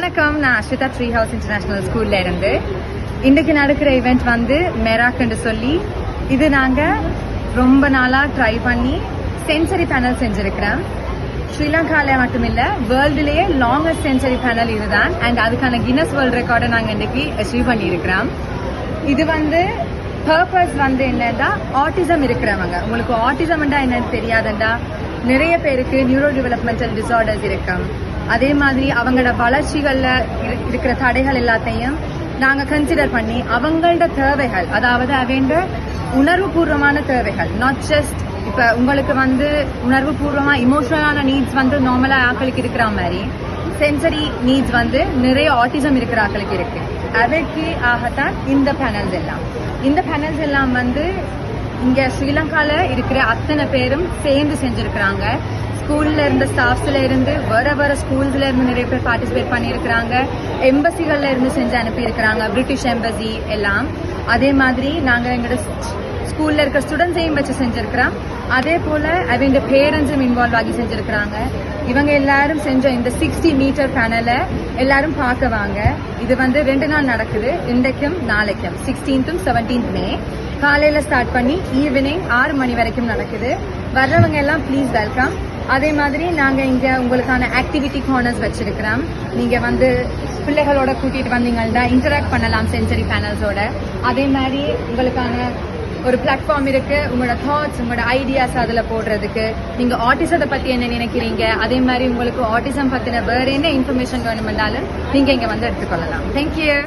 வணக்கம், நான் Ashwitha tree house international ஸ்கூல்ல இருந்து. இன்றைக்கு நடக்கிற ஈவெண்ட் வந்து மெராக்ன்னு சொல்லி, இது நாங்கள் ரொம்ப நாளாக ட்ரை பண்ணி சென்சரி பேனல் செஞ்சிருக்கிறோம். ஸ்ரீலங்காவில் மட்டுமில்லை, வேர்ல்டுலேயே லாங்கஸ்ட் சென்சரி பேனல் இதுதான். அண்ட் அதுக்கான கின்னஸ் வேர்ல்ட் ரெக்கார்டை நாங்கள் இன்றைக்கி அச்சீவ் பண்ணியிருக்கிறோம். இது வந்து பர்பஸ் வந்து என்னன்னா, ஆட்டிசம் இருக்கிறவங்க, உங்களுக்கு ஆட்டிசம்ண்டா என்னன்னு தெரியாதுண்டா, நிறைய பேருக்கு நியூரோ டெவலப்மெண்டல் டிசார்டர்ஸ் இருக்கும். அதே மாதிரி அவங்களோட வளர்ச்சிகளில் இருக்கிற தடைகள் எல்லாத்தையும் நாங்கள் கன்சிடர் பண்ணி அவங்களோட தேவைகள், அதாவது அவங்க உணர்வுபூர்வமான தேவைகள், நாட் ஜஸ்ட் இப்போ உங்களுக்கு வந்து உணர்வுபூர்வமாக இமோஷனலான நீட்ஸ் வந்து நார்மலாக ஆக்களுக்கு இருக்கிற மாதிரி சென்சரி நீட்ஸ் வந்து நிறைய ஆட்டிசம் இருக்கிற ஆக்களுக்கு இருக்கு. அதற்கு ஆகத்தான் இந்த பேனல்ஸ் எல்லாம் வந்து இங்கே ஸ்ரீலங்காவில் இருக்கிற அத்தனை பேரும் சேர்ந்து செஞ்சுருக்கிறாங்க. ஸ்கூல்ல இருந்த ஸ்டாஃப்ஸ்ல இருந்து வேற ஸ்கூல்ஸ்ல இருந்து நிறைய பேர் பார்ட்டிசிபேட் பண்ணியிருக்கிறாங்க. எம்பசிகள்ல இருந்து செஞ்சு அனுப்பியிருக்கிறாங்க, பிரிட்டிஷ் எம்பசி எல்லாம். அதே மாதிரி நாங்கள் எங்களோட ஸ்கூல்ல இருக்க ஸ்டூடெண்ட்ஸையும் வச்சு செஞ்சிருக்கிறோம். அதே போல அவங்க பேரண்ட்ஸும் இன்வால்வ் ஆகி செஞ்சிருக்கிறாங்க. இவங்க எல்லாரும் செஞ்ச இந்த 60 மீட்டர் பேனலை எல்லாரும் பார்க்க வாங்க. இது வந்து 2 நாள் நடக்குது, இன்றைக்கும் நாளைக்கும் 16th and 17th May. காலையில ஸ்டார்ட் பண்ணி ஈவினிங் 6 மணி வரைக்கும் நடக்குது. வர்றவங்க எல்லாம் ப்ளீஸ் வெல்கம். அதே மாதிரி நாங்கள் இங்கே உங்களுக்கான ஆக்டிவிட்டி கார்னர்ஸ் வச்சிருக்கிறோம். நீங்கள் வந்து பிள்ளைகளோட கூட்டிகிட்டு வந்தீங்கன்னா இன்டராக்ட் பண்ணலாம் சென்சரி பேனல்ஸோட. அதே மாதிரி உங்களுக்கான ஒரு பிளாட்ஃபார்ம் இருக்கு, உங்களோட தாட்ஸ், உங்களோட ஐடியாஸ் அதில் போடுறதுக்கு. நீங்கள் ஆட்டிசத்தை பற்றி என்ன நினைக்கிறீங்க, அதே மாதிரி உங்களுக்கு ஆட்டிசம் பற்றின வேறு என்ன இன்ஃபர்மேஷன் வேணுமென்றாலும் நீங்கள் இங்கே வந்து எடுத்துக்கொள்ளலாம். தேங்க்யூ.